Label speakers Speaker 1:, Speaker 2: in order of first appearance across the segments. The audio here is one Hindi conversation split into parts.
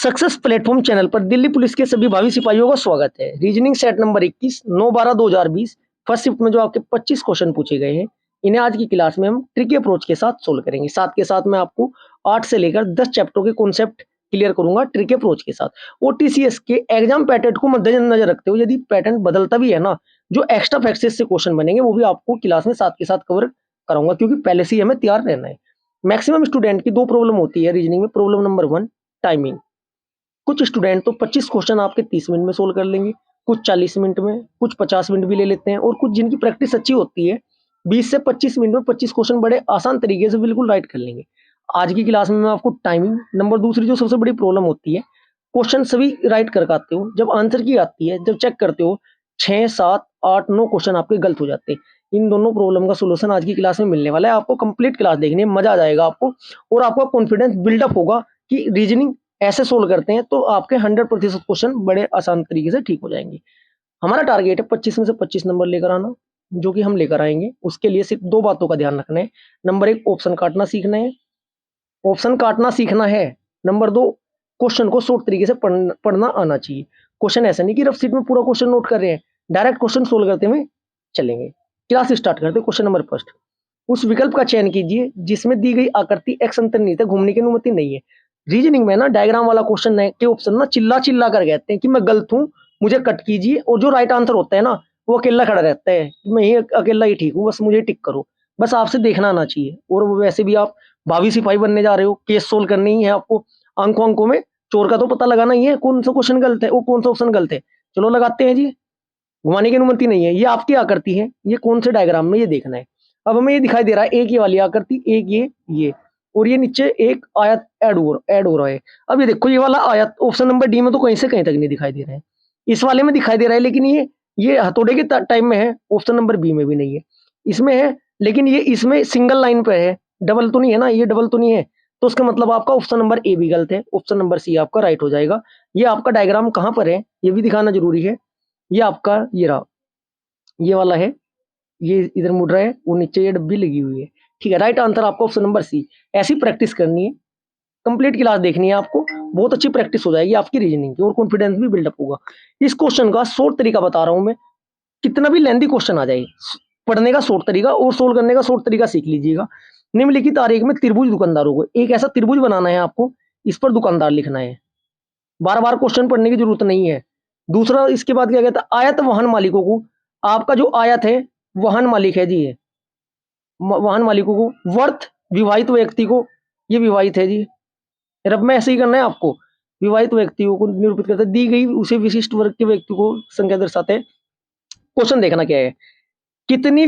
Speaker 1: सक्सेस प्लेटफॉर्म चैनल पर दिल्ली पुलिस के सभी भावी सिपाहियों का स्वागत है। Reasoning set number 21 9/12/2020 first shift में जो आपके 25 क्वेश्चन पूछे गए हैं, इन्हें आज की क्लास में हम ट्रिकी अप्रोच के साथ सोल्व करेंगे। साथ के साथ मैं आपको 8 से लेकर 10 चैप्टर के कॉन्सेप्ट क्लियर करूंगा ट्रिकी अप्रोच के साथ। ओटीसीएस के एग्जाम पैटर्न को मद्देनजर रखते हुए यदि पैटर्न बदलता भी है ना, जो एक्स्ट्रा फैक्ट्स से क्वेश्चन बनेंगे वो भी आपको क्लास में साथ के साथ कवर कराऊंगा, क्योंकि पहले से ही हमें तैयार रहना है। मैक्सिमम स्टूडेंट की 2 प्रॉब्लम होती है रीजनिंग में। Problem number 1, timing. कुछ स्टूडेंट तो 25 क्वेश्चन आपके 30 मिनट में सोल्व कर लेंगे, कुछ 40 मिनट में, कुछ 50 मिनट भी ले लेते हैं, और कुछ जिनकी प्रैक्टिस अच्छी होती है 20 से 25 मिनट में 25 क्वेश्चन बड़े आसान तरीके से बिल्कुल राइट कर लेंगे। आज की क्लास में मैं आपको टाइमिंग, नंबर दूसरी जो सबसे बड़ी प्रॉब्लम होती है, क्वेश्चन सभी राइट कर पाते हो, जब आंसर की आती है, जब चेक करते हो 6, 7, 8, 9 क्वेश्चन आपके गलत हो जाते हैं। इन दोनों प्रॉब्लम का सोल्यूशन आज की क्लास में मिलने वाला है। आपको कंप्लीट क्लास देखने में मजा आ जाएगा आपको, और आपका कॉन्फिडेंस बिल्डअप होगा कि रीजनिंग ऐसे सोल्व करते हैं तो आपके 100% क्वेश्चन बड़े आसान तरीके से ठीक हो जाएंगे। हमारा टारगेट है 25 में से 25 नंबर लेकर आना, जो कि हम लेकर आएंगे। उसके लिए सिर्फ 2 बातों का ध्यान रखना है। नंबर 1, ऑप्शन काटना सीखना है, ऑप्शन काटना सीखना है। नंबर 2, क्वेश्चन को शॉर्ट तरीके से पढ़ना आना चाहिए। क्वेश्चन ऐसा नहीं कि रफ सीट में पूरा क्वेश्चन नोट कर रहे हैं, डायरेक्ट क्वेश्चन सोल्व करते हुए चलेंगे। क्लास स्टार्ट करते हैं। क्वेश्चन नंबर फर्स्ट, उस विकल्प का चयन कीजिए जिसमें दी गई आकृति एक्स अंतर्निहित है, घूमने की अनुमति नहीं है। रीजनिंग में ना डायग्राम वाला क्वेश्चन के ऑप्शन ना चिल्ला चिल्ला कर कहते हैं कि मैं गलत हूं, मुझे कट कीजिए, और जो राइट आंसर होता है ना वो अकेला खड़ा रहता है, मैं ही अकेला ही ठीक हूँ, बस मुझे टिक करो। बस आपसे देखना आना चाहिए। और वैसे भी आप भावी सिपाही बनने जा रहे हो, केस सोल्व करनी ही है आपको। अंकों अंकों में चोर का तो पता लगाना ही है, कौन सा क्वेश्चन गलत है, वो कौन सा ऑप्शन गलत है। चलो लगाते हैं जी। घुमाने की अनुमति नहीं है, ये आपकी आकृति है, ये कौन से डायग्राम में ये देखना है। अब हमें ये दिखाई दे रहा है एक ये वाली आकृति, एक ये, और ये नीचे एक आयत ऐड हो रहा है। अब ये देखो, ये वाला आयत ऑप्शन नंबर डी में तो कहीं से कहीं तक नहीं दिखाई दे रहा है, इस वाले में दिखाई दे रहा है, लेकिन ये हथौड़े के टाइम में है, ऑप्शन नंबर बी में भी नहीं है, इसमें है लेकिन ये इसमें सिंगल लाइन पे है, डबल तो नहीं है ना, ये डबल तो नहीं है, तो उसका मतलब आपका ऑप्शन नंबर ए भी गलत है, ऑप्शन नंबर सी आपका राइट हो जाएगा। ये आपका डायग्राम कहाँ पर है ये भी दिखाना जरूरी है। ये आपका ये रहा, ये वाला है, ये इधर मुड़ रहा है, वो नीचे ये डब्बी लगी हुई है। ठीक है, राइट आंसर आपका ऑप्शन नंबर सी। ऐसी प्रैक्टिस करनी है, कंप्लीट क्लास देखनी है आपको, बहुत अच्छी प्रैक्टिस हो जाएगी आपकी रीजनिंग की, और कॉन्फिडेंस भी बिल्डअप होगा। इस क्वेश्चन का शॉर्ट तरीका बता रहा हूं मैं, कितना भी लेंथी क्वेश्चन आ जाए, पढ़ने का शॉर्ट तरीका और सोल्व करने का शॉर्ट तरीका सीख लीजिएगा। निम्नलिखित आरेख में त्रिभुज दुकानदारों को, एक ऐसा त्रिभुज बनाना है आपको, इस पर दुकानदार लिखना है, बार बार क्वेश्चन पढ़ने की जरूरत नहीं है। दूसरा, इसके बाद क्या कहता है, आयत वाहन मालिकों को, आपका जो आयत है वाहन मालिक है जी, ये वाहन मालिकों को, वर्थ विवाहित व्यक्ति को, ये विवाहित है जी, रब में ऐसे ही करना है आपको। विवाहित व्यक्तियों को निरूपित करता है, दी गई उसे विशिष्ट वर्ग के व्यक्ति को संख्या दर्शाते हैं। क्वेश्चन देखना क्या है, कितनी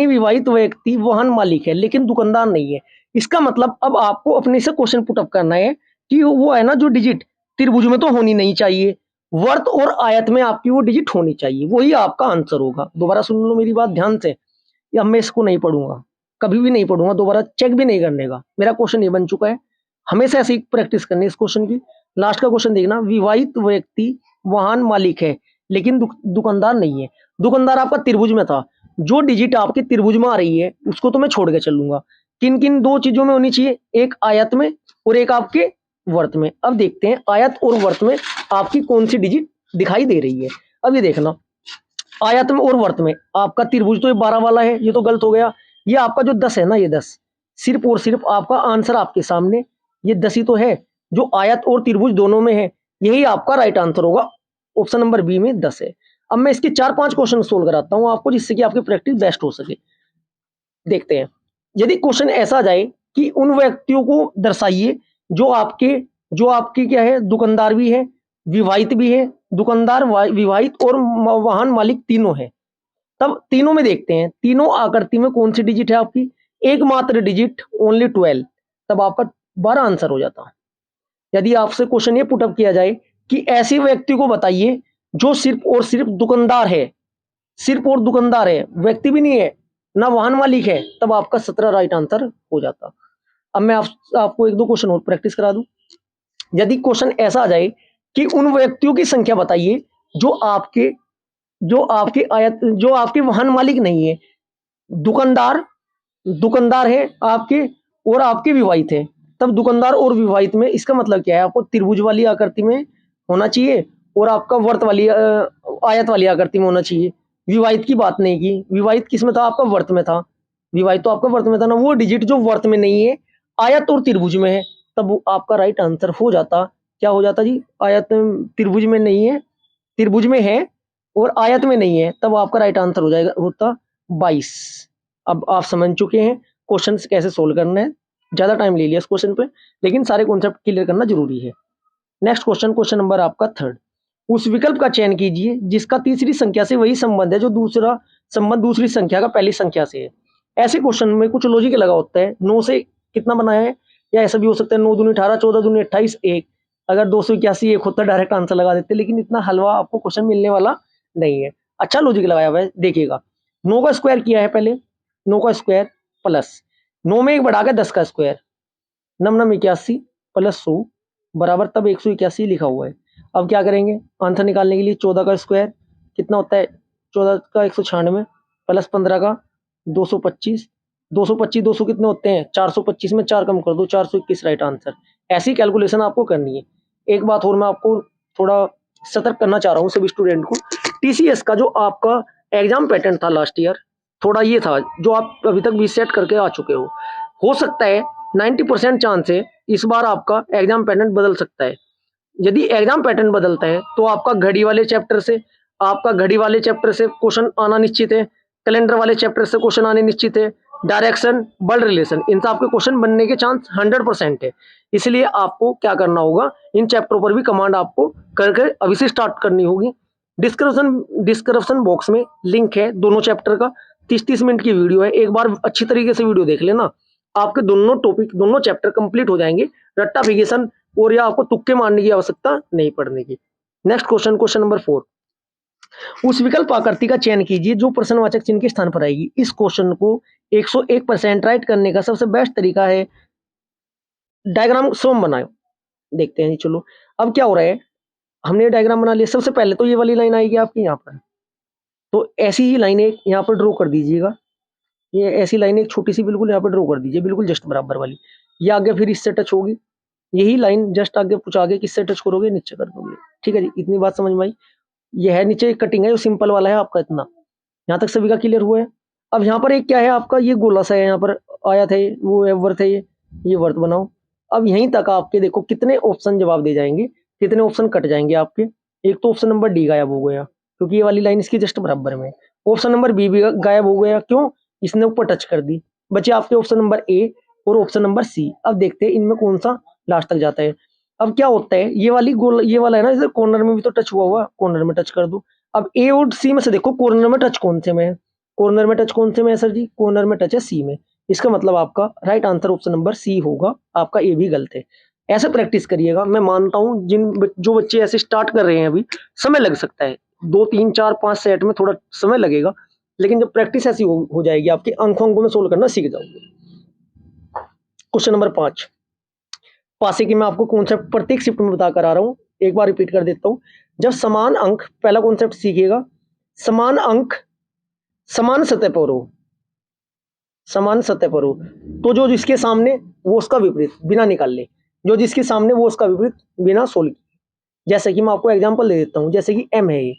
Speaker 1: विवाहित व्यक्ति वाहन मालिक है लेकिन दुकानदार नहीं है। इसका मतलब अब आपको अपने से क्वेश्चन पुटअप करना है कि वो है ना जो डिजिट त्रिभुज में तो होनी नहीं चाहिए, वर्त और आयत में आपकी वो डिजिट होनी चाहिए, वही आपका आंसर होगा। दोबारा सुन लो मेरी बात ध्यान से, या मैं इसको नहीं पढ़ूंगा, कभी भी नहीं पढ़ूंगा, दोबारा चेक भी नहीं करने का। मेरा क्वेश्चन ये बन चुका है, हमेशा ऐसी प्रैक्टिस करनी है इस क्वेश्चन की। लास्ट का क्वेश्चन देखना, विवाहित व्यक्ति वाहन मालिक है लेकिन दुकानदार नहीं है। दुकानदार आपका त्रिभुज में था, जो डिजिट आपके त्रिभुज में आ रही है उसको तो मैं छोड़ के चलूंगा। किन किन 2 चीजों में होनी चाहिए, एक आयत में और एक आपके वर्त में। अब देखते हैं आयत और वर्त में आपकी कौन सी डिजिट दिखाई दे रही है। अब ये देखना, आयत में और वर्त में आपका त्रिभुज तो ये 12 वाला है, ये तो गलत हो गया। ये आपका जो 10 है ना, ये 10 सिर्फ और सिर्फ आपका आंसर आपके सामने, ये 10 ही तो है जो आयत और त्रिभुज दोनों में है, यही आपका राइट आंसर होगा। ऑप्शन नंबर बी में 10 है। अब मैं इसके 4-5 क्वेश्चन सोल्व कराता हूं आपको, जिससे कि आपकी प्रैक्टिस बेस्ट हो सके। देखते हैं, यदि क्वेश्चन ऐसा जाए कि उन व्यक्तियों को दर्शाइए जो आपके क्या है, दुकानदार भी है, विवाहित भी है, दुकानदार विवाहित और वाहन मालिक तीनों है। तब तीनों में देखते हैं, तीनों आकृति में कौन सी डिजिट है आपकी, एकमात्र डिजिट ओनली 12, तब आपका 12 आंसर हो जाता। यदि आपसे क्वेश्चन ये पुटअप किया जाए कि ऐसे व्यक्ति को बताइए जो सिर्फ और सिर्फ दुकानदार है, सिर्फ और दुकानदार है, व्यक्ति भी नहीं है ना वाहन मालिक है, तब आपका 17 राइट आंसर हो जाता। अब मैं आपको 1-2 क्वेश्चन और प्रैक्टिस करा दूं। यदि क्वेश्चन ऐसा आ जाए कि उन व्यक्तियों की संख्या बताइए जो आपके वाहन मालिक नहीं है, दुकानदार है आपके और आपके विवाहित है, तब दुकानदार और विवाहित में इसका मतलब क्या है, आपको त्रिभुज वाली आकृति में होना चाहिए और आपका वर्त वाली आयत वाली आकृति में होना चाहिए। विवाहित की बात नहीं की, विवाहित किस में था, आपका वर्त में था। विवाहित तो आपका वर्त में था ना, वो डिजिट जो वर्त में नहीं है, आयत और त्रिभुज में है, तब वो आपका राइट आंसर हो जाता, क्या हो जाता जी, आयत त्रिभुज में नहीं है, त्रिभुज में है और आयत में नहीं है, तब आपका राइट आंसर हो जाएगा होता 22। अब आप समझ चुके हैं क्वेश्चन कैसे सोल्व करना है। ज्यादा टाइम ले लिया इस क्वेश्चन पे, लेकिन सारे कॉन्सेप्ट क्लियर करना जरूरी है। नेक्स्ट क्वेश्चन, क्वेश्चन नंबर आपका 3, उस विकल्प का चयन कीजिए जिसका तीसरी संख्या से वही संबंध है जो दूसरा संबंध दूसरी संख्या का पहली संख्या से है। ऐसे क्वेश्चन में कुछ लॉजिक लगा होता है। 9 से कितना बनाया है, या ऐसा भी हो सकता है 9 दूनी 18, 14 दूनी 28, 1। अगर 281 एक होता डायरेक्ट आंसर लगा देते, लेकिन इतना हलवा आपको क्वेश्चन मिलने वाला नहीं है। अच्छा लॉजिक लगाया हुआ है, देखिएगा। 9 का स्क्वायर किया है पहले, 9 का स्क्वायर प्लस 9 में एक बढ़ा के 10 का स्क्वायर, 9 9 81 प्लस 100 बराबर तब 181 लिखा हुआ है। अब क्या करेंगे आंसर निकालने के लिए, 14 का स्क्वायर कितना होता है, 14 का 196 प्लस 15 का 225, 225 200 कितने होते हैं, 425 में 4 कम कर दो, 421 राइट आंसर। ऐसी कैलकुलेशन आपको करनी है। एक बात और मैं आपको थोड़ा सतर्क करना चाह रहा हूँ सभी स्टूडेंट को, टीसीएस का जो आपका एग्जाम पैटर्न था लास्ट ईयर, थोड़ा ये था जो आप अभी तक भी सेट करके आ चुके हो सकता है 90% चांस है इस बार आपका एग्जाम पैटर्न बदल सकता है। यदि एग्जाम पैटर्न बदलता है तो आपका घड़ी वाले चैप्टर से क्वेश्चन आना निश्चित है, कैलेंडर वाले चैप्टर से क्वेश्चन आने निश्चित है, डायरेक्शन, वर्ल्ड रिलेशन, इनसे आपके क्वेश्चन बनने के चांस 100% है। इसलिए आपको क्या करना होगा, इन चैप्टरों पर भी कमांड आपको करके अभी से स्टार्ट करनी होगी। डिस्क्रिप्शन बॉक्स में लिंक है दोनों चैप्टर का, 30-30 मिनट की वीडियो है, एक बार अच्छी तरीके से वीडियो देख लेना, आपके दोनों टॉपिक दोनों चैप्टर कंप्लीट हो जाएंगे। रट्टाफिकेशन और या आपको तुक्के मारने की आवश्यकता नहीं पड़ने की। नेक्स्ट क्वेश्चन, क्वेश्चन नंबर 4, उस विकल्प आकृति का चयन कीजिए जो प्रश्नवाचक चिन्ह के स्थान पर आएगी। इस क्वेश्चन को 101% राइट करने का सबसे बेस्ट तरीका है डायग्राम स्वयं बनाओ। देखते हैं जी, चलो अब क्या हो रहा है, हमने डायग्राम बना लिया। सबसे पहले तो ये वाली लाइन आएगी आपकी यहाँ पर, तो ऐसी ही लाइन एक यहाँ पर ड्रॉ कर दीजिएगा। ये ऐसी लाइन एक छोटी सी बिल्कुल यहाँ पर ड्रॉ कर दीजिए, बिल्कुल जस्ट बराबर वाली। ये आगे फिर इससे टच होगी, यही लाइन जस्ट आगे कुछ आगे किससे टच करोगे, नीचे कर दोगे। ठीक है जी, इतनी बात समझ में आई। ये है नीचे एक कटिंग है, जो सिंपल वाला है आपका, इतना यहाँ तक सभी का क्लियर हुआ है। अब यहाँ पर एक क्या है आपका, ये गोला सा है, यहाँ पर आया था वो वर्थ है, ये वर्थ बनाओ। अब यहीं तक आपके देखो कितने ऑप्शन जवाब दे जाएंगे, कितने ऑप्शन कट जाएंगे आपके। एक तो ऑप्शन नंबर डी गायब हो गया, क्योंकि ये वाली लाइन इसकी जस्ट बराबर में। ऑप्शन नंबर बी भी गायब हो गया, क्यों, इसने ऊपर टच कर दी। बचे आपके ऑप्शन नंबर ए और ऑप्शन नंबर सी। अब देखते हैं इनमें कौन सा लास्ट तक जाता है। अब क्या होता है, ये वाली गोल, ये वाला है ना, इधर कॉर्नर में भी तो टच हुआ, कॉर्नर में टच कर दो। अब ए और सी में से देखो कॉर्नर में टच कौन से में है, कॉर्नर में टच कौन से में है सर जी, कॉर्नर में टच है सी में। इसका मतलब आपका right answer option number C होगा, आपका ए भी गलत है। ऐसे प्रैक्टिस करिएगा। मैं मानता हूं जो बच्चे ऐसे स्टार्ट कर रहे हैं अभी, समय लग सकता है, 2 3 4 5 सेट में थोड़ा समय लगेगा, लेकिन जब प्रैक्टिस ऐसी हो जाएगी आपकी, आंखों में सोल्व करना सीख जाओगे। क्वेश्चन नंबर 5, पासे की मैं आपको कॉन्सेप्ट प्रत्येक शिफ्ट में बताकर आ रहा हूं, एक बार रिपीट कर देता हूं। जब समान अंक, पहला कॉन्सेप्ट सीखिएगा, समान अंक समान सतह पर हो, समान सतह पर हो तो जो जिसके सामने वो उसका विपरीत बिना निकाल ले, जो जिसके सामने वो उसका विपरीत बिना सोल्व किए। जैसे कि मैं आपको एग्जांपल दे देता हूं, जैसे कि एम है, ये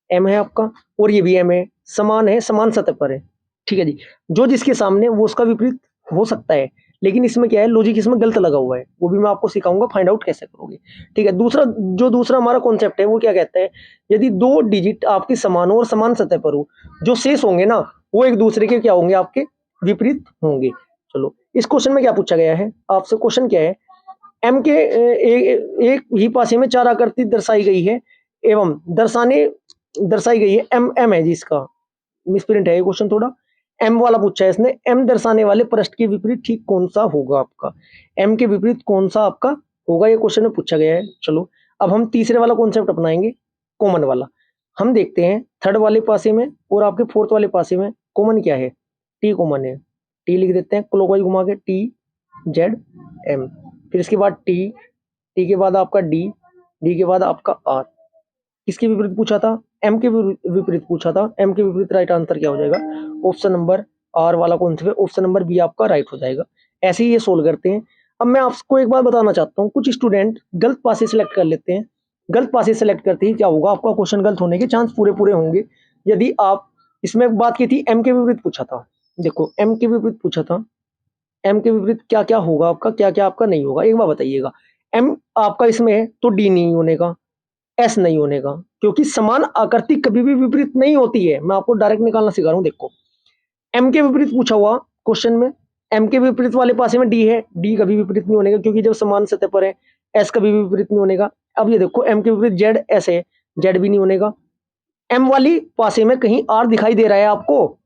Speaker 1: एम है आपका और ये भी एम है, समान है, समान सतह पर है। ठीक है जी, जो जिसके सामने वो उसका विपरीत हो सकता है, लेकिन इसमें क्या है, लॉजिक इसमें गलत लगा हुआ है, वो भी मैं आपको सिखाऊंगा, फाइंड आउट कैसे करोगे। ठीक है, दूसरा हमारा कॉन्सेप्ट है वो क्या कहता है, यदि 2 डिजिट आपकी समान हो और समान सतह पर हो, जो शेष होंगे ना वो एक दूसरे के क्या होंगे, आपके विपरीत होंगे। चलो इस क्वेश्चन में क्या पूछा गया है आपसे, क्वेश्चन क्या है, एम के एक ही पासे में 4 आकृति दर्शाई गई है एवं दर्शाई गई है, एम है जी, इसका मिसप्रिंट है ये क्वेश्चन थोड़ा, एम वाला पूछा है इसने। एम दर्शाने वाले पृष्ठ के विपरीत ठीक कौन सा होगा आपका, एम के विपरीत कौन सा आपका होगा, ये क्वेश्चन में पूछा गया है। चलो अब हम तीसरे वाला कॉन्सेप्ट अपनाएंगे, कॉमन वाला। हम देखते हैं थर्ड वाले पासे में और आपके फोर्थ वाले पासे में कॉमन क्या है, टी कॉमन है। टी लिख देते हैं क्लॉकवाइज घुमा के, टी जेड एम, फिर इसके बाद टी, टी के बाद आपका डी, डी के बाद आपका आर। किसके विपरीत पूछा था, एम के विपरीत पूछा था। एम के विपरीत राइट आंसर क्या हो जाएगा, ऑप्शन नंबर आर वाला कौन सा है, ऑप्शन नंबर बी आपका राइट हो जाएगा। ऐसे ही ये सोल्व करते हैं। अब मैं आपको एक बात बताना चाहता हूँ, कुछ स्टूडेंट गलत पासे सेलेक्ट कर लेते हैं। गलत पासे सेलेक्ट करते ही क्या होगा, आपका क्वेश्चन गलत होने के चांस पूरे पूरे होंगे। यदि आप इसमें बात की थी एम के विपरीत पूछा था, देखो एम के विपरीत पूछा था, एम के विपरीत क्या क्या होगा आपका, क्या क्या आपका नहीं होगा, एक बार बताइएगा। एम आपका इसमें है तो डी नहीं होने का, एस नहीं होने का, क्योंकि समान आकृति कभी भी विपरीत नहीं होती है। मैं आपको डायरेक्ट निकालना सिखा रहा हूँ। देखो एम के विपरीत पूछा हुआ क्वेश्चन में, एम के विपरीत वाले पासे में डी है, डी कभी विपरीत नहीं होने का क्योंकि जब समान सतह पर है। एस कभी भी विपरीत नहीं होने का। अब ये देखो एम के विपरीत जेड एस है, जेड भी नहीं होने का। एम वाली पासे में कहीं आर दिखाई दे रहा है आपको,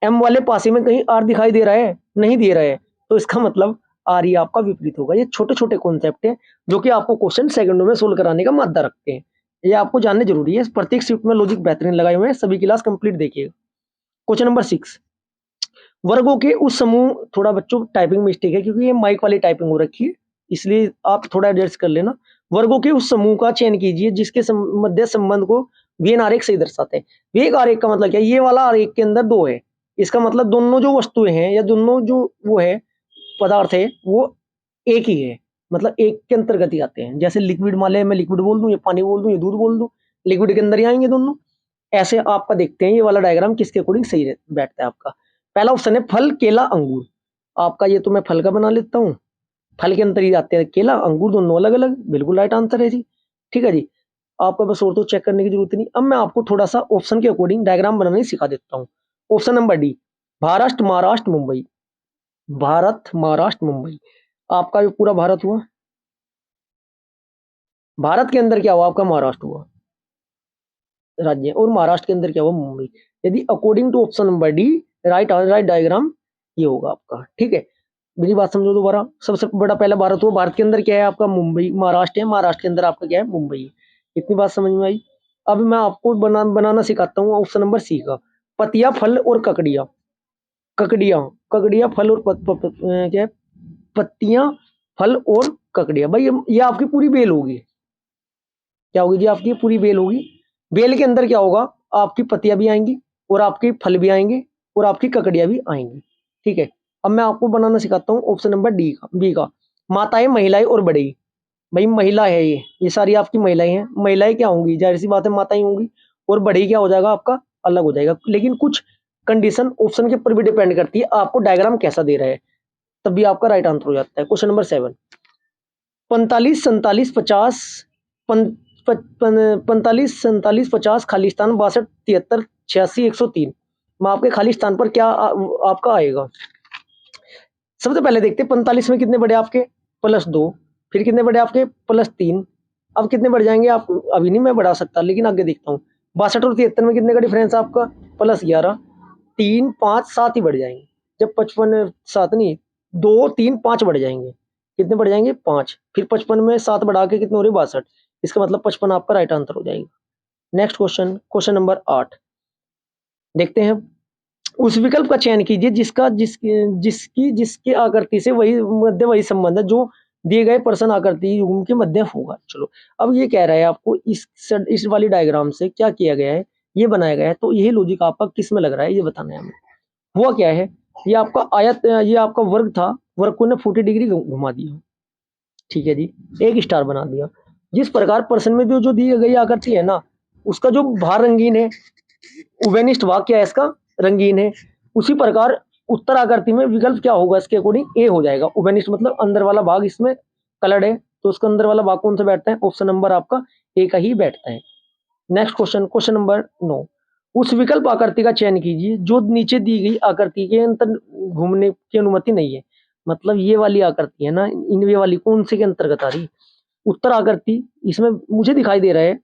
Speaker 1: एम वाले पासे में कहीं आर दिखाई दे रहा है, नहीं दे रहा है, तो इसका मतलब आर ही आपका विपरीत होगा। ये छोटे छोटे कॉन्सेप्ट हैं जो कि आपको क्वेश्चन सेकंडों में सोल्व कराने का मादा रखते हैं, ये आपको जानने जरूरी है। प्रत्येक शिफ्ट में लॉजिक बेहतरीन लगाए हुए हैं, सभी क्लास कंप्लीट देखिएगा। क्वेश्चन नंबर 6, वर्गों के उस समूह, थोड़ा बच्चों टाइपिंग मिस्टेक है क्योंकि ये माइक वाली टाइपिंग हो रखी है, इसलिए आप थोड़ा एडजस्ट कर लेना। वर्गों के उस समूह का चयन कीजिए जिसके मध्य संबंध को वेन आरेख से दर्शाते हैं। वेग आरेख का मतलब क्या है, ये वाला आरेख के अंदर दो है, इसका मतलब दोनों जो वस्तुएं हैं या दोनों जो वो है पदार्थ है वो एक ही है, मतलब एक के अंतर्गत ही आते हैं। जैसे लिक्विड, मान ले मैं लिक्विड बोल दूं, ये पानी बोल दूं, ये दूध बोल दूं, लिक्विड के अंदर ही आएंगे दोनों। ऐसे आपका देखते हैं ये वाला डायग्राम किसके अकॉर्डिंग सही बैठता है आपका। पहला ऑप्शन है फल, केला, अंगूर। आपका ये तो मैं फल का बना लेता हूँ, फल के अंदर ही आते हैं केला अंगूर, दोनों अलग अलग, बिल्कुल राइट आंसर है जी। ठीक है जी, आपको बस और तो चेक करने की जरूरत नहीं। अब मैं आपको थोड़ा सा ऑप्शन के अकॉर्डिंग डायग्राम बनाना ही सिखा देता हूँ। Option number D, Maharashtra, Maharashtra, Mumbai. Bharat, Maharashtra, Mumbai, आपका जो पूरा भारत हुआ, भारत के अंदर क्या हुआ आपका, महाराष्ट्र हुआ राज्य, और महाराष्ट्र के अंदर क्या हुआ, मुंबई। यदि according to option number D right right diagram ये होगा आपका। ठीक है, मेरी बात समझो दोबारा। सबसे बड़ा पहला भारत हुआ, भारत के अंदर क्या है आपका, मुंबई, महाराष्ट्र है, महाराष्ट्र के अंदर आपका क्या है, मुंबई है। इतनी बात समझ में आई। अब मैं आपको बनाना सिखाता हूँ ऑप्शन नंबर सी का, पतिया, फल और ककड़िया। ककड़िया, ककड़िया, फल और क्या है, पत्तियां, फल और ककड़िया। भाई ये आपकी पूरी बेल होगी, क्या होगी जी, आपकी पूरी बेल होगी। बेल के अंदर क्या होगा, आपकी पत्तियां भी आएंगी और आपके फल भी आएंगे और आपकी ककड़ियां भी आएंगी। ठीक है, अब मैं आपको बनाना सिखाता हूँ ऑप्शन नंबर डी का, बी का, माताएं, महिलाएं और बड़े। भाई महिला है ये सारी आपकी महिलाएं हैं। महिलाएं क्या होंगी, जाहिर सी बात है माताएं होंगी, और बड़ी क्या हो जाएगा आपका, अलग हो जाएगा। लेकिन कुछ कंडीशन ऑप्शन के ऊपर भी डिपेंड करती है, आपको डायग्राम कैसा दे रहा है तभी आपका राइट आंसर हो जाता है। क्वेश्चन नंबर 7, 45, 47, 50, 45, 47, 50 खाली स्थान, 62, 73, 86, 103 में आपके खाली स्थान पर क्या आपका आएगा। सबसे पहले देखते हैं 45 में कितने बड़े आपके, +2, फिर कितने बड़े आपके, +3। अब कितने बढ़ जाएंगे आप, अभी नहीं मैं बढ़ा सकता लेकिन आगे देखता हूँ। 62 और 73 में कितने का डिफरेंस आपका, +11, 3, 5, 7 ही बढ़ जाएंगे। जब 55, 7 नहीं, 2, 3, 5 बढ़ जाएंगे। कितने बढ़ जाएंगे, 5। फिर 55 में 7 बढ़ा के कितने हो रहे, 62। इसका मतलब 55 आपका राइट आंसर हो जाएगा। नेक्स्ट क्वेश्चन, क्वेश्चन नंबर 8 देखते हैं। उस विकल्प का चयन कीजिए जिसका जिसकी जिसके आकृति से वही मध्य वही संबंध है जो दिए गए प्रश्न आकृति युग्म के मध्य होगा। चलो, अब ये कह रहा है आपको इस वाली डायग्राम से क्या किया गया है, ये बनाया गया है, तो यही लॉजिक आपका किस में लग रहा है ये बताना है हमें। हुआ क्या है, ये आपका आयत, ये आपका वर्ग था, वर्ग को ने 40 डिग्री घुमा दिया। ठीक है जी, एक स्टार बना दिया। जिस प्रकार प्रश्न में जो जो दी गई आकृति है ना, उसका जो भार रंगीन है, उभयनिष्ठ भाग क्या है इसका, रंगीन है। उसी प्रकार उत्तर आकृति में विकल्प क्या होगा, इसके अकॉर्डिंग ए हो जाएगा। उभयनिष्ठ मतलब अंदर वाला भाग इसमें कलर्ड है, तो उसका अंदर वाला भाग कौन सा बैठता है, ऑप्शन नंबर आपका ए का ही बैठता है। नेक्स्ट क्वेश्चन, क्वेश्चन नंबर 9, उस विकल्प आकृति का चयन कीजिए जो नीचे दी गई आकृति के अंतर घूमने की अनुमति नहीं है। मतलब ये वाली आकृति है ना, इन ये वाली कौन से के अंतर्गत आ रही, उत्तर आकृति, इसमें मुझे दिखाई दे रहा है,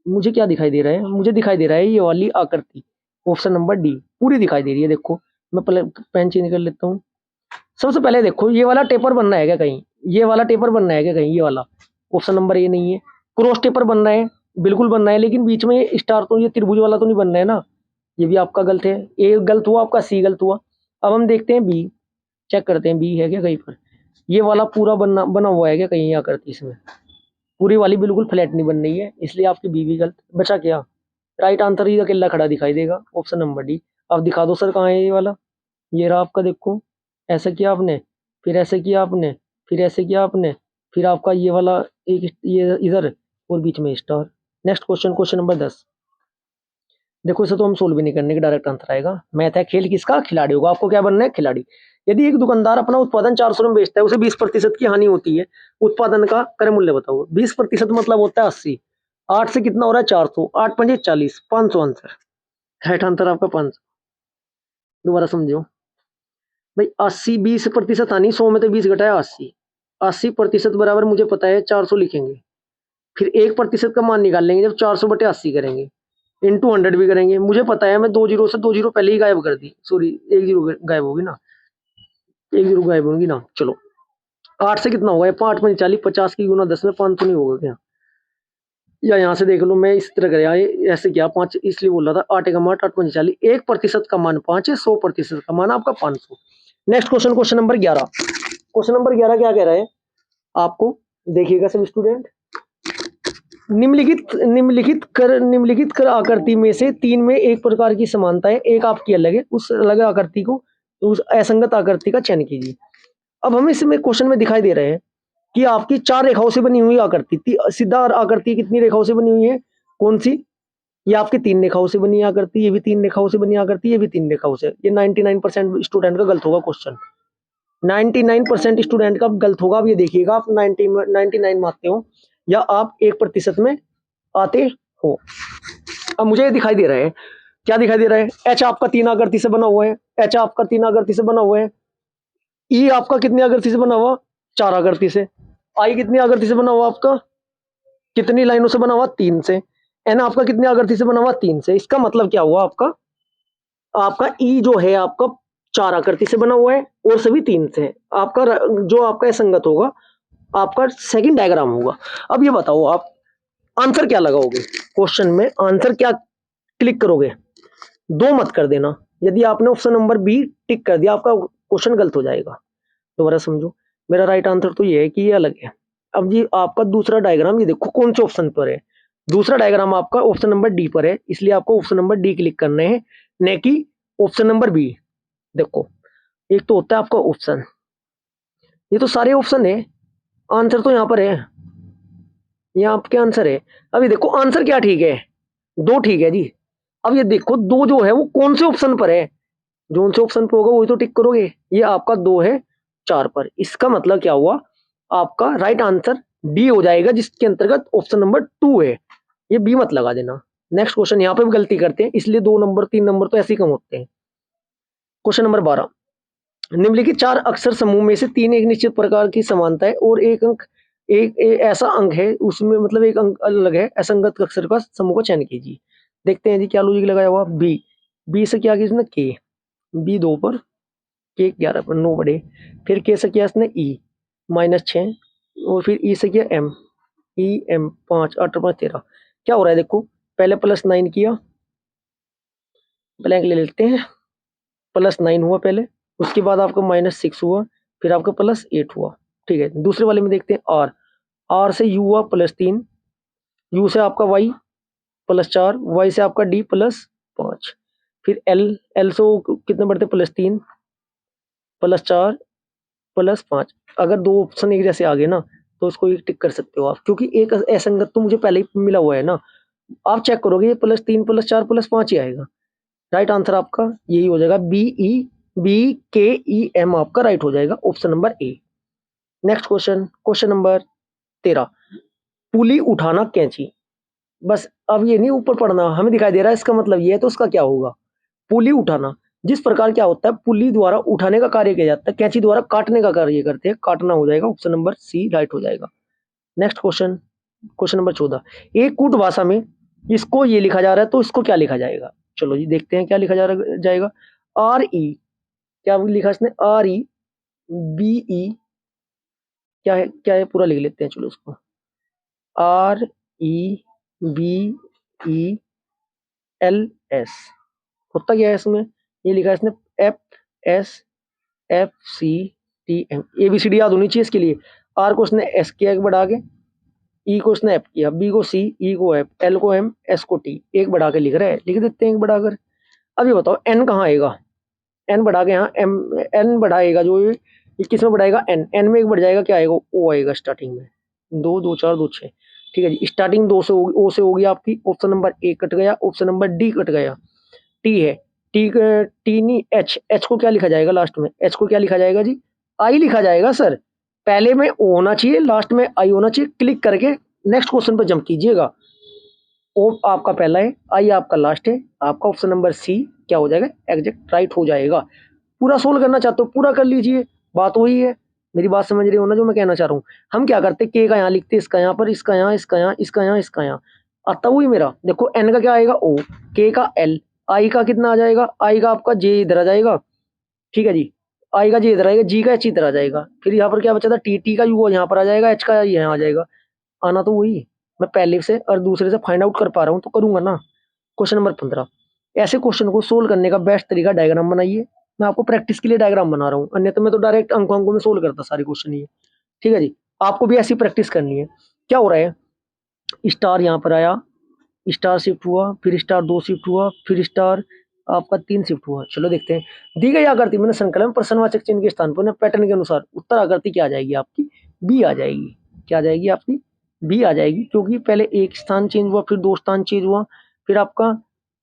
Speaker 1: मुझे क्या दिखाई दे रहा है, मुझे दिखाई दे रहा है ये वाली आकृति, ऑप्शन नंबर डी पूरी दिखाई दे रही है। देखो मैं पहले पेन चेंज कर लेता हूँ। सबसे पहले देखो ये वाला टेपर बनना है क्या कहीं, ये वाला टेपर बनना है क्या कहीं, ये वाला ऑप्शन नंबर ए नहीं है। क्रॉस टेपर बनना है, बिल्कुल बनना है, लेकिन बीच में ये स्टार तो, ये त्रिभुज वाला तो नहीं बनना है ना, ये भी आपका गलत है। ए गलत हुआ आपका, सी गलत हुआ। अब हम देखते हैं बी, चेक करते हैं बी है क्या कहीं पर, ये वाला पूरा बना हुआ है क्या कहीं आकृति, इसमें पूरी वाली बिल्कुल फ्लैट नहीं बन रही है, इसलिए आपकी बी भी गलत। बचा क्या, राइट आंसर ही अकेला खड़ा दिखाई देगा, ऑप्शन नंबर डी। अब दिखा दो सर कहाँ है ये वाला, ये रहा आपका, देखो ऐसा किया आपने, फिर ऐसे किया आपने, फिर ऐसे किया आपने, फिर आपका ये वाला एक ये इधर और बीच में star. Next question, question number 10। देखो इसे तो हम सोल्व भी नहीं करने के, डायरेक्ट आंसर आएगा। मैथ है, खेल किसका, खिलाड़ी होगा। आपको क्या बनना है, खिलाड़ी। यदि एक दुकानदार अपना उत्पादन 400 में बेचता है, उसे 20% की हानि होती है, उत्पादन का क्रय मूल्य बताओ। 20% मतलब होता है 80। 8 से कितना हो रहा है, 400। 8 पंजे 40, 500 आंसर। राइट आंसर आपका 500। दोबारा समझो भाई, 80 20% हानि, 100 में तो 20 घटाया 80। 80% बराबर मुझे पता है 400 लिखेंगे। फिर 1% का मान निकाल लेंगे जब 400/80 करेंगे। इंटू 100 भी करेंगे। मुझे पता है मैं 2 जीरो से 2 जीरो पहले ही गायब कर दी, सॉरी 1 जीरो गायब होगी ना, 1 जीरो गायब होगी ना। चलो 8 से कितना होगा, 5 पंजे 40, 50 की गुना 10 में 500 नहीं होगा क्या? या यहाँ से देख लो, मैं इस तरह कर ऐसे किया 5 इसलिए बोल रहा था। 8 का मान 8 पंजे 40, 1% का मान 5 है, 100% का मान आपका 500। Next question, question number 11। Question number 11 क्या कह रहा है आपको, देखिएगा सब स्टूडेंट। निम्नलिखित कर आकृति में से 3 में एक प्रकार की समानता है, एक आपकी अलग है। उस अलग आकृति को, उस असंगत आकृति का चयन कीजिए। अब हमें इसमें क्वेश्चन में दिखाई दे रहे हैं कि आपकी 4 रेखाओं से बनी हुई आकृति, सीधा आकृति कितनी रेखाओं से बनी हुई है, कौन सी? ये आपकी 3 रेखाओं से बनी आकृति, ये भी 3 रेखाओं से बनी आकृति, ये भी 3 रेखाओं से। ये 99% स्टूडेंट का गलत होगा क्वेश्चन। 99% स्टूडेंट का गलत होगा। अब ये देखिएगा, आप 99 मानते हो या आप 1% में आते हो। अब मुझे ये दिखाई दे रहा है, क्या दिखाई दे रहा है, एच आपका 3 आकृति से बना हुआ है, एच आपका 3 आकृति से बना हुआ है। ई आपका कितनी आकृति से बना हुआ, 4 आकृति से। आई कितनी आकृति से बना हुआ आपका, कितनी लाइनों से बना हुआ, 3 से। एन आपका कितनी आकृति से बना हुआ, 3 से। इसका मतलब क्या हुआ आपका, आपका ई जो है आपका 4 आकृति से बना हुआ है और सभी 3 से है। आपका जो आपका असंगत होगा, आपका सेकंड डायग्राम होगा। अब ये बताओ आप आंसर क्या लगाओगे क्वेश्चन में, आंसर क्या क्लिक करोगे? 2 मत कर देना। यदि आपने ऑप्शन नंबर बी टिक कर दिया, आपका क्वेश्चन गलत हो जाएगा। दोबारा समझो, मेरा राइट आंसर तो ये है कि ये अलग है। अब ये आपका दूसरा डायग्राम, ये देखो कौन से ऑप्शन पर है। दूसरा डायग्राम आपका ऑप्शन नंबर डी पर है, इसलिए आपको ऑप्शन नंबर डी क्लिक करना है, न कि ऑप्शन नंबर बी। देखो एक तो होता है आपका ऑप्शन, ये तो सारे ऑप्शन है, आंसर तो यहाँ पर है, ये आपके आंसर है। अभी देखो आंसर क्या ठीक है, 2 ठीक है जी। अब ये देखो 2 जो है वो कौन से ऑप्शन पर है, जो से ऑप्शन पे होगा वही तो टिक करोगे। ये आपका 2 है 4 पर, इसका मतलब क्या हुआ, आपका राइट आंसर डी हो जाएगा, जिसके अंतर्गत ऑप्शन नंबर 2 है। ये बी मत लगा देना। नेक्स्ट क्वेश्चन, यहाँ पे भी गलती करते हैं इसलिए 2 नंबर 3 नंबर तो ऐसे ही कम होते हैं। Question number 12। निम्नलिखित 4 अक्षर समूह में से 3 एक निश्चित प्रकार की समानता है और एक अंक ऐसा अंक है उसमें, मतलब एक अंक अलग है, असंगत अक्षर का समूह का चयन कीजिए। देखते हैं जी क्या लॉजिक लगाया हुआ। बी, बी से क्या किया इसने, के। बी 2 पर, के 11 पर, 9 बढ़े। फिर के से किया इसने ई -6, और फिर ई से किया एम, ई एम 5, 8 5 13। क्या हो रहा है देखो, पहले +9 किया, ब्लैंक ले लेते हैं, +9 हुआ पहले, उसके बाद आपका -6 हुआ, फिर आपका +8 हुआ। ठीक है, दूसरे वाले में देखते हैं आर। आर से यू हुआ +3, यू से आपका वाई +4, वाई से आपका डी +5। फिर एल, एल से वो कितने बढ़ते, +3 +4 +5। अगर 2 ऑप्शन एक जैसे आ गए ना तो उसको एक टिक कर सकते हो आप, क्योंकि एक असंगत तो मुझे पहले ही मिला हुआ है ना। आप चेक करोगे ये +3 +4 +5 ही आएगा। राइट आंसर आपका यही हो जाएगा, बी के ई एम आपका राइट हो जाएगा, option number A. Next question, question number 13। पुली उठाना कैंची। बस अब ये नहीं ऊपर पढ़ना, हमें दिखाई दे रहा है इसका मतलब ये है, तो उसका क्या होगा, पुली उठाना। जिस प्रकार क्या होता है, पुली द्वारा उठाने का कार्य किया जाता है, कैंची द्वारा काटने का कार्य करते हैं, काटना हो जाएगा, ऑप्शन नंबर सी राइट हो जाएगा। Next question, question number 14। एक कूट भाषा में इसको ये लिखा जा रहा है तो इसको क्या लिखा जाएगा। चलो जी देखते हैं क्या लिखा जाएगा। आर ई, क्या लिखा इसने, आर ई बी ई, क्या है पूरा लिख लेते हैं, चलो उसको। R E B E L S, होता क्या है इसमें, ये लिखा है इसने F S F C T M. A B C D याद होनी चाहिए इसके लिए। आर को उसने एस किया एक बढ़ा के, ई को उसने एफ किया, बी को सी, ई को एफ, एल को एम, एस को टी, एक बढ़ा के लिख रहा है, लिख देते हैं एक बढ़ाकर। अब ये बताओ एन कहाँ आएगा, एन बढ़ा के यहाँ एम, एन बढ़ाएगा जो 21 में बढ़ाएगा एन, एन में एक बढ़ जाएगा, क्या आएगा, ओ आएगा स्टार्टिंग में, 2 2 4 2 6। ठीक है जी, स्टार्टिंग 2 से होगी, ओ से होगी आपकी। ऑप्शन नंबर ए कट गया, ऑप्शन नंबर डी कट गया। टी है, टी टी नहीं, एच, एच को क्या लिखा जाएगा लास्ट में, एच को क्या लिखा जाएगा जी, आई लिखा जाएगा सर। पहले में ओ होना चाहिए, लास्ट में आई होना चाहिए। क्लिक करके नेक्स्ट क्वेश्चन पर जंप कीजिएगा। ओ आपका पहला है, आई आपका लास्ट है, आपका ऑप्शन नंबर सी क्या हो जाएगा, एग्जैक्ट राइट हो जाएगा। पूरा सोल्व करना चाहते हो पूरा कर लीजिए, बात वही है। मेरी बात समझ रहे हो ना जो मैं कहना चाह रहा हूँ। हम क्या करते, के का यहाँ लिखते, इसका यहाँ पर, इसका यहाँ, इसका यहाँ, इसका यहाँ, इसका यहाँ, आता वही मेरा। देखो एन का क्या आएगा ओ, के का एल, आई का कितना आ जाएगा, आई का आपका जे इधर आ जाएगा। ठीक है जी, आई का जे इधर आएगा, जी का एच इधर आ जाएगा। फिर यहाँ पर क्या बचा था, टी, टी का यू यहाँ पर आ जाएगा, एच का यहाँ आ जाएगा। आना तो वही, मैं पहले से और दूसरे से फाइंड आउट कर पा रहा हूँ तो करूंगा ना। क्वेश्चन नंबर 15, ऐसे क्वेश्चन को सोल्व करने का बेस्ट तरीका डायग्राम बनाइए। मैं आपको प्रैक्टिस के लिए डायग्राम बना रहा हूँ, अन्यथा मैं तो डायरेक्ट अंकों अंकों में सोल्व करता सारे क्वेश्चन ये। ठीक है जी, आपको भी ऐसी प्रैक्टिस करनी है। क्या हो रहा है, स्टार यहाँ पर आया, स्टार शिफ्ट हुआ, फिर स्टार 2 शिफ्ट हुआ, फिर स्टार आपका 3 शिफ्ट हुआ। चलो देखते हैं। दी गई आकृति मैंने संकलन प्रश्नवाचक चिन्ह के स्थान पर पैटर्न के अनुसार उत्तर आकृति क्या आ जाएगी आपकी, बी आ जाएगी। क्या आ जाएगी आपकी, बी आ जाएगी, क्योंकि पहले एक स्थान चेंज हुआ, फिर 2 स्थान चेंज हुआ, फिर आपका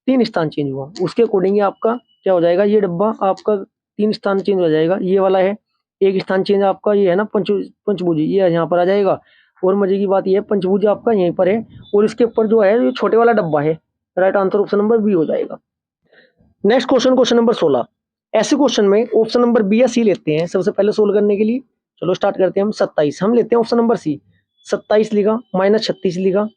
Speaker 1: 3 स्थान चेंज हुआ। उसके अकॉर्डिंग आपका क्या हो जाएगा, ये डब्बा आपका 3 स्थान चेंज हो जाएगा, ये वाला है। एक स्थान चेंज आपका ये है ना पंचभुज, ये यहाँ पर आ जाएगा। और मजे की बात ये है, पंचभुज आपका यहीं पर है, और इसके ऊपर जो है ये छोटे वाला डब्बा है। Right answer option number B हो जाएगा। Next question, question number 16। ऐसे क्वेश्चन में ऑप्शन नंबर बी या सी लेते हैं सबसे पहले सोल्व करने के लिए। चलो स्टार्ट करते हैं हम। 27 हम लेते हैं ऑप्शन नंबर सी। 27 लिखा, माइनस 36 लिखा,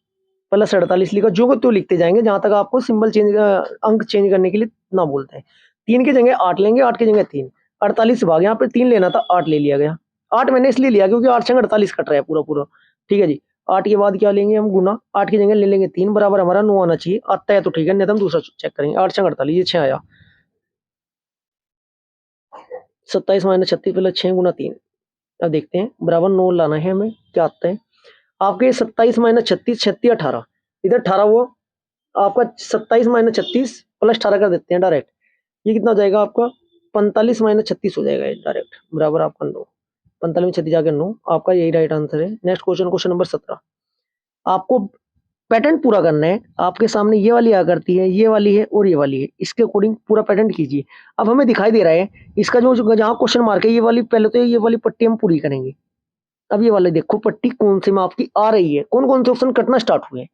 Speaker 1: प्लस 48 लिखा, जो को तो लिखते जाएंगे जहां तक आपको सिंबल चेंज, अंक चेंज करने के लिए ना बोलते हैं। 3 की जगह 8 लेंगे, 8 की जगह 3, 48 भाग यहाँ पे 3 लेना था, 8 ले लिया गया। 8 मैंने इसलिए लिया क्योंकि 8 संग 48 कट रहा है पूरा पूरा। ठीक है जी, 8 के बाद क्या लेंगे हम, गुना, 8 की जगह ले लेंगे 3, बराबर हमारा 9 आना चाहिए। आता है तो ठीक है, नहीं तो हम दूसरा चेक करेंगे। 8 संग 48, ये 6 आया। 27 माइनस 36 प्लस 6 गुना 3, अब देखते हैं, बराबर 9 लाना है हमें, क्या आता है आपके। 27 माइनस 36, 36 18, इधर 18 हुआ आपका। 27 माइनस 36 प्लस 18 कर देते हैं डायरेक्ट, ये कितना हो जाएगा आपका, 45 माइनस 36 हो जाएगा डायरेक्ट, बराबर आपका 9। 45 में 36 जाकर 9, आपका यही राइट आंसर है। Next question, question number 17। आपको पैटर्न पूरा करना है। आपके सामने ये वाली आकृति है, ये वाली है और ये वाली है, इसके अकॉर्डिंग पूरा पैटर्न कीजिए। अब हमें दिखाई दे रहा है इसका जो जहाँ क्वेश्चन मार्क है, ये वाली पहले तो ये वाली पट्टी हम पूरी करेंगे। अब ये वाले देखो पट्टी कौन से में आपकी आ रही है, कौन कौन से ऑप्शन कटना स्टार्ट हुए हैं।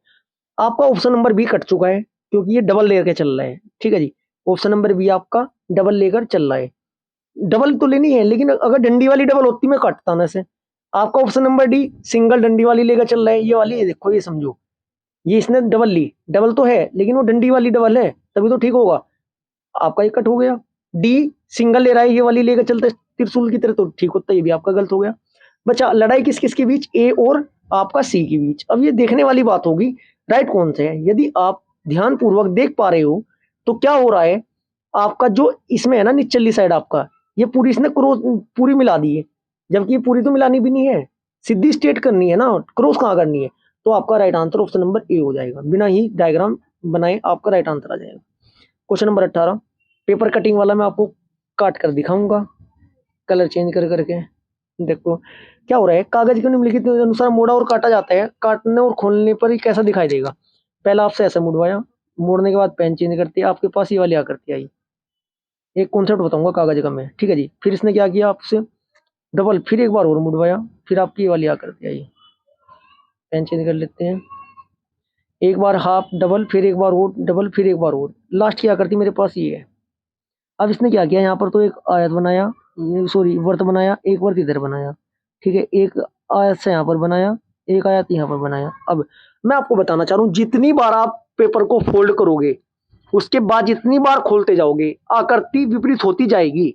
Speaker 1: आपका ऑप्शन नंबर बी कट चुका है क्योंकि ये डबल लेकर चल रहा है। ठीक है जी, ऑप्शन नंबर बी आपका डबल लेकर चल रहा है। डबल तो लेनी है, लेकिन अगर डंडी वाली डबल होती मैं काटता ना से। आपका ऑप्शन नंबर डी सिंगल डंडी वाली लेकर चल रहा है, ये वाली, ये देखो, ये समझो, ये इसने डबल ली, डबल तो है लेकिन वो डंडी वाली डबल है, तभी तो ठीक होगा। आपका ये कट हो गया। डी सिंगल ले रहा है, ये वाली लेकर चलते त्रिशूल की तरह, तो ठीक होता, ये भी आपका गलत हो गया। बचा लड़ाई किस किस के बीच, ए और आपका सी के बीच। अब ये देखने वाली बात होगी राइट कौन से है। यदि आप ध्यान पूर्वक देख पा रहे हो तो क्या हो रहा है, आपका जो इसमें है ना निचली साइड आपका, ये पूरी इसने क्रॉस पूरी मिला दी है, जबकि ये पूरी तो मिलानी भी नहीं है, सीधी स्ट्रेट करनी है ना, क्रॉस कहाँ करनी है। तो आपका right answer option number A हो जाएगा, बिना ही डायग्राम बनाए आपका राइट आंसर आ जाएगा। क्वेश्चन नंबर 18, पेपर कटिंग वाला मैं आपको काट कर दिखाऊंगा, कलर चेंज कर करके। देखो क्या हो रहा है, कागज के निम्नलिखित के अनुसार मोड़ा और काटा जाता है, काटने और खोलने पर ही कैसा दिखाई देगा। पहला आपसे ऐसे मुड़वाया, मोड़ने के बाद पेन चेंज करती है, आपके पास ये वाली आकृति आई। एक कॉन्सेप्ट बताऊंगा कागज का मैं। ठीक है जी, फिर इसने क्या किया आपसे डबल, फिर एक बार और मुड़वाया, फिर आपकी ये वाली आकृति आई। पेन चेंज कर लेते हैं, एक बार हाफ डबल, फिर एक बार और डबल, फिर एक बार और, लास्ट की आकृति मेरे पास ये है। अब इसने क्या किया, यहाँ पर तो एक आयत बनाया, सॉरी वर्त बनाया, एक वर्त इधर बनाया। ठीक है, एक आयत से यहाँ पर बनाया, एक आयत यहाँ पर बनाया। अब मैं आपको बताना चाह रहा हूँ, जितनी बार आप पेपर को फोल्ड करोगे उसके बाद जितनी बार खोलते जाओगे आकृति विपरीत होती जाएगी।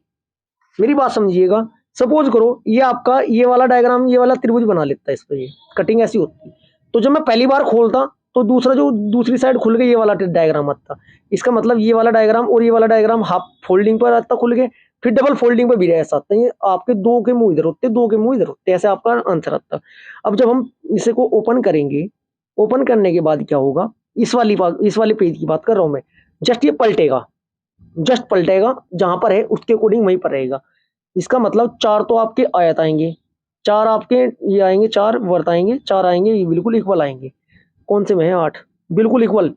Speaker 1: मेरी बात समझिएगा। सपोज करो ये आपका ये वाला डायग्राम, ये वाला त्रिभुज बना लेता है, इस पर ये कटिंग ऐसी होती है, तो जब मैं पहली बार खोलता तो दूसरा जो दूसरी साइड खुल गई, ये वाला डायग्राम आता। इसका मतलब ये वाला डायग्राम और ये वाला डायग्राम हाफ फोल्डिंग पर आता खुल गए, फिर डबल फोल्डिंग पर भी ऐसा आता है। आपके दो के मुंह इधर होते, दो के मुंह इधर होते, ऐसे आपका आंसर आता। अब जब हम इसे को ओपन करेंगे, ओपन करने के बाद क्या होगा, इस वाली पेज की बात कर रहा हूं मैं, जस्ट ये पलटेगा, जस्ट पलटेगा, जहां पर है उसके अकॉर्डिंग वहीं पर रहेगा। इसका मतलब 4 तो आपके आयत आएंगे, 4 आपके ये आएंगे, 4 वर्त आएंगे, 4 आएंगे ये बिल्कुल इक्वल आएंगे। कौन से में है 8, बिल्कुल इक्वल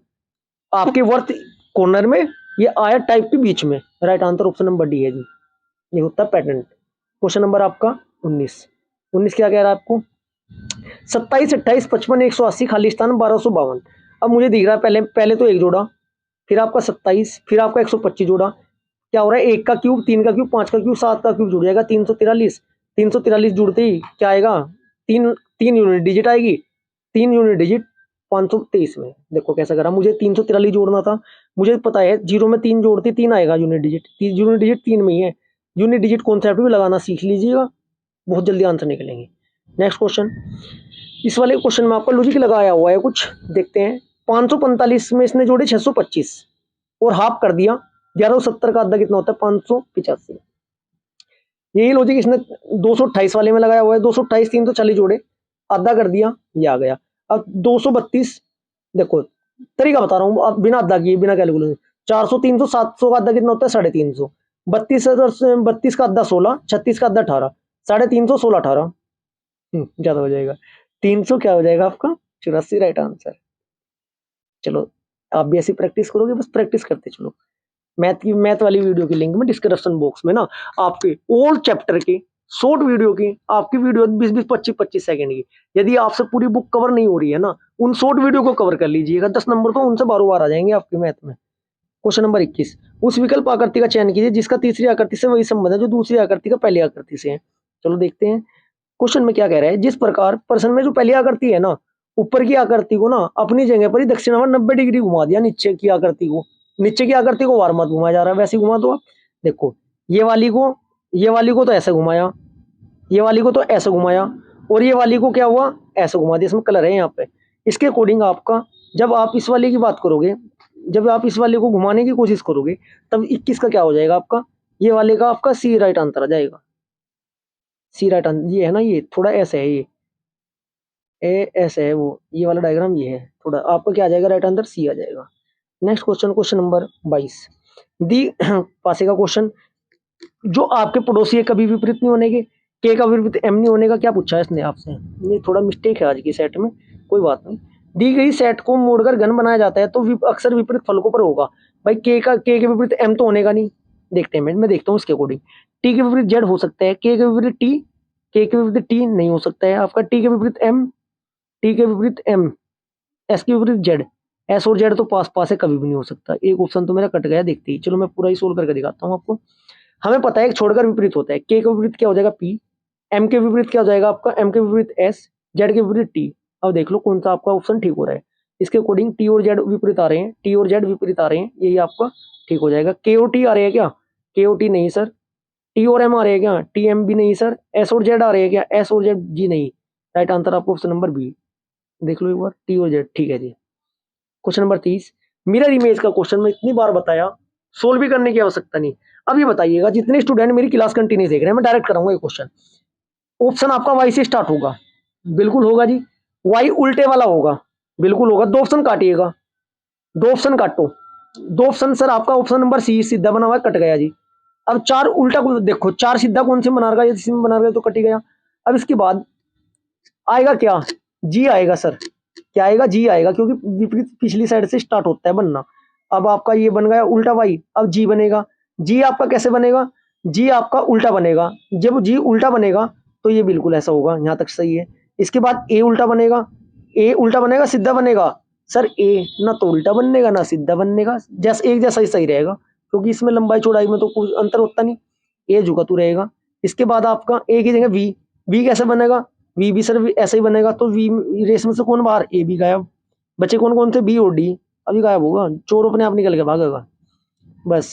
Speaker 1: आपके वर्त कॉर्नर में, ये आयत टाइप के बीच में। Right answer option number D है जी, ये होता है पैटर्न। क्वेश्चन नंबर आपका 19 क्या कह रहा है आपको, 27, 28, 55, 180 खाली स्थान 1252। अब मुझे दिख रहा है पहले पहले तो एक जोड़ा, फिर आपका 27, फिर आपका 125 जोड़ा, क्या हो रहा है, एक का क्यूब, 3 का क्यूब, 5 का क्यूब, 7 का क्यूब जुड़ जाएगा 343। 343 जुड़ते ही क्या आएगा, तीन तीन यूनिट डिजिट आएगी, 3 यूनिट डिजिट 523 में। देखो कैसा करा, मुझे 343 जोड़ना था, मुझे पता है जीरो में 3 जोड़ते 3 आएगा यूनिट डिजिट, यूनिट डिजिट 3 में ही है। यूनिट डिजिट कॉन्सेप्ट भी लगाना सीख लीजिएगा, बहुत जल्दी आंसर निकलेंगे। नेक्स्ट क्वेश्चन, इस वाले क्वेश्चन में आपका लॉजिक लगाया हुआ है कुछ, देखते हैं। 545 में इसने जोड़े 625 और हाफ कर दिया, 1170 का आधा कितना होता है, 585। यही लॉजिक इसने 228 वाले में लगाया हुआ है, 228 340 जोड़े, आधा कर दिया, ये आ गया। अब 232, देखो तरीका बता रहा हूँ, अब बिना आधा किए, बिना कैलकुलेशन, 400 300 700 का आधा कितना होता है, 350। 32 का आधा 16, 36 का आधा 18, 350 16 18, ज्यादा हो जाएगा, 300 क्या हो जाएगा आपका 84। Right answer. चलो आप भी ऐसी प्रैक्टिस करोगे, बस प्रैक्टिस करते चलो। मैथ वाली वीडियो की लिंक में डिस्क्रिप्शन बॉक्स में ना आपके ओल्ड चैप्टर के शॉर्ट वीडियो की, आपकी वीडियो 20-20 25-25 सेकंड की, यदि आपसे पूरी बुक कवर नहीं हो रही है ना, उन शॉर्ट वीडियो को कवर कर लीजिएगा, 10 नंबर तो उनसे बारों बार आ जाएंगे आपके मैथ में। क्वेश्चन नंबर 21, उस विकल्प आकृति का चयन कीजिए जिसका तीसरी आकृति से वही संबंध है जो दूसरी आकृति का पहली आकृति से है। चलो देखते हैं क्वेश्चन में क्या कह रहा है। जिस प्रकार प्रश्न में जो पहली आकृति है ना, ऊपर की आकृति को ना अपनी जगह पर ही दक्षिणावर्त 90 डिग्री घुमा दिया, नीचे की आकृति को, नीचे की आकृति को वार मत घुमाया जा रहा है, वैसे घुमा दो आप। देखो ये वाली को तो ऐसे घुमाया, ये वाली को तो ऐसे घुमाया, और ये वाली को क्या हुआ, ऐसे घुमा दिया, इसमें कलर है यहाँ पे। इसके अकॉर्डिंग आपका, जब आप इस वाली की बात करोगे, जब आप इस वाले को घुमाने की कोशिश करोगे, तब 21 का क्या हो जाएगा आपका, ये वाले का आपका सी राइट आंसर आ जाएगा। सी राइट आंसर ये है ना, ये थोड़ा ऐसे है, ये ए ऐसे है, वो ये वाला डायग्राम ये है, थोड़ा आपका क्या आ जाएगा, राइट आंसर सी आ जाएगा। नेक्स्ट क्वेश्चन, क्वेश्चन नंबर 22, दी पासे का क्वेश्चन, जो आपके पड़ोसी है कभी विपरीत नहीं होने के का विपरीत एम नहीं होने का, क्या पूछा है इसने आपसे, ये थोड़ा मिस्टेक है आज की सेट में, कोई बात नहीं। दी गई सेट को मोड़कर घन बनाया जाता है तो अक्सर विपरीत फलकों पर होगा। भाई के विपरीत एम तो होने का नहीं, देखते हैं, मैं देखता हूँ इसके अकॉर्डिंग। टी के विपरीत जेड हो सकता है, के विपरीत टी, के विपरीत टी नहीं हो सकता है आपका, टी के विपरीत एम, टी के विपरीत एम, एस के विपरीत जेड, एस और जेड तो पास पास है, कभी भी नहीं हो सकता। एक ऑप्शन तो मेरा कट गया, देखते ही, चलो मैं पूरा ही सोल्व करके दिखाता हूँ आपको। हमें पता है एक छोड़कर विपरीत होता है, के का विपरीत क्या हो जाएगा पी, एम के विपरीत क्या हो जाएगा आपका, एम के विपरीत एस, जेड के विपरीत टी। अब देख लो कौन सा आपका ऑप्शन ठीक हो रहा है, इसके अकॉर्डिंग टी और जेड विपरीत आ रहे हैं, टी और जेड विपरीत आ रहे हैं, यही आपका ठीक हो जाएगा। के और टी आ रहे हैं क्या, के और टी नहीं सर। टी और एम आ रहे हैं क्या, टी एम भी नहीं सर। एस और जेड आ रहे हैं क्या, एस और जेड जी नहीं। राइट आंसर आपको ऑप्शन नंबर बी, देख लो एक बार, टी और जेड ठीक है जी। क्वेश्चन नंबर 30, मिरर इमेज का क्वेश्चन मैं इतनी बार बताया, सोल्व भी करने की आवश्यकता नहीं। अब ये बताइएगा, जितने स्टूडेंट मेरी क्लास कंटिन्यू देख रहे हैं, मैं डायरेक्ट कराऊंगा ये क्वेश्चन। ऑप्शन आपका वाई से स्टार्ट होगा, बिल्कुल होगा जी। वाई उल्टे वाला होगा, बिल्कुल होगा। दो ऑप्शन काटिएगा, दो ऑप्शन काटो, दो ऑप्शन सर आपका ऑप्शन नंबर सी सीधा बना हुआ है, कट गया जी। अब 4 उल्टा को देखो, 4 सीधा कौन से बना रहा है, इसी में बना रहा है तो कट ही गया। अब इसके बाद आएगा क्या, जी आएगा सर, क्या आएगा, जी आएगा, क्योंकि विपरीत पिछली साइड से स्टार्ट होता है बनना। अब आपका ये बन गया उल्टा वाई, अब जी बनेगा। जी आपका कैसे बनेगा, जी आपका उल्टा बनेगा, जब जी उल्टा बनेगा तो ये बिल्कुल ऐसा होगा, यहाँ तक सही है। इसके बाद ए उल्टा बनेगा, ए उल्टा बनेगा सीधा बनेगा, सर ए ना तो उल्टा बनेगा ना सीधा बनेगा, जैसा एक जैसा ही सही रहेगा, क्योंकि इसमें लंबाई चौड़ाई में तो कोई अंतर होता नहीं, ए झुका तो रहेगा। इसके बाद आपका ए की जगह वी, वी कैसे बनेगा, वी भी सर ऐसे ही बनेगा, तो वी रेस में से कौन बाहर, ए भी गायब, बचे कौन कौन थे, बी और डी, अभी गायब होगा, चोर अपने आप निकल के भागेगा, बस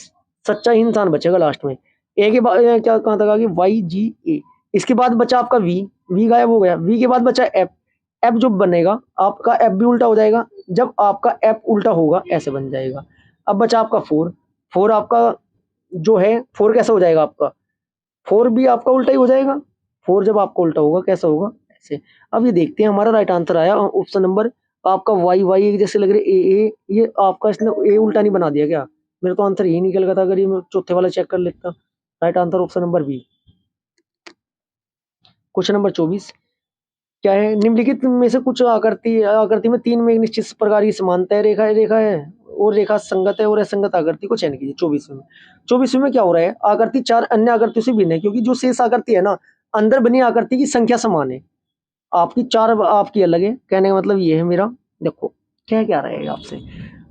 Speaker 1: सच्चा ही इंसान बचेगा लास्ट में। ए के बाद क्या कहाँ तक आ गया, वाई जी ए। इसके बाद बचा आपका वी, वी गायब हो गया। वी के बाद बचा एफ, एफ जो बनेगा आपका, एफ भी उल्टा हो जाएगा, जब आपका एफ उल्टा होगा ऐसे बन जाएगा। अब बचा आपका फोर, फोर आपका जो है, फोर कैसा हो जाएगा आपका, फोर भी आपका उल्टा ही हो जाएगा, फोर जब आपका उल्टा होगा कैसा होगा, ऐसे। अब ये देखते हैं, हमारा राइट आंसर आया ऑप्शन नंबर आपका वाई, वाई एक जैसे लग रहे, ए, ये आपका इसने ए उल्टा नहीं बना दिया क्या, मेरा तो आंसर यही निकल गया था, अगर ये मैं चौथे वाला चेक कर लेता। Right answer option number B. Question number 24 क्या है, निम्नलिखित में से कुछ आकृति में 3 में एक निश्चित प्रकार की समानता है रेखा है और रेखा संगत है और असंगत आकृति को चयन कीजिए। 24वें में क्या हो रहा है, आकृति 4 अन्य आकृतियों से भिन्न है, क्योंकि जो शेष आकृति है ना, अंदर बनी आकृति की संख्या समान है, आपकी 4 आपकी अलग है। कहने का मतलब ये है मेरा, देखो क्या रहेगा आपसे,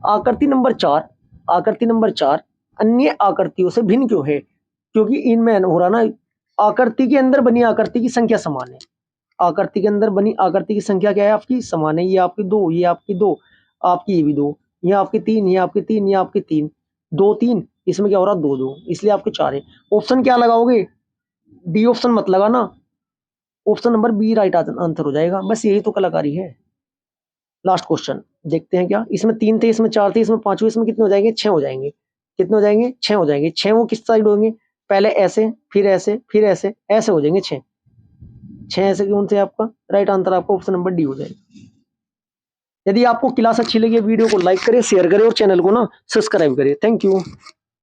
Speaker 1: आकृति नंबर 4 अन्य आकृतियों से भिन्न क्यों है, क्योंकि इनमें हो रहा ना, आकृति के अंदर बनी आकृति की संख्या समान है। आकृति के अंदर बनी आकृति की संख्या क्या है आपकी, समान है। ये आपकी 2, ये आपकी 2, आपकी ये भी 2, ये आपकी 3, ये आपकी 3, ये आपकी 3, 2 3, इसमें क्या हो रहा 2 2, इसलिए आपके 4 है। ऑप्शन क्या लगाओगे, डी ऑप्शन मत लगाना, option number B right answer हो जाएगा। बस यही तो कलाकारी है। लास्ट क्वेश्चन देखते हैं क्या, इसमें 3 थे, इसमें 4 थे, इसमें 5 हुए, इसमें कितने हो जाएंगे, 6 हो जाएंगे। कितने हो जाएंगे, 6 हो जाएंगे। 6 वो किस साइड होंगे, पहले ऐसे, फिर ऐसे, फिर ऐसे, ऐसे हो जाएंगे 6 ऐसे कौन से आपका राइट आंसर आपका ऑप्शन नंबर डी हो जाएगा। यदि आपको क्लास अच्छी लगी वीडियो को लाइक करें, शेयर करें और चैनल को ना सब्सक्राइब करें। Thank you.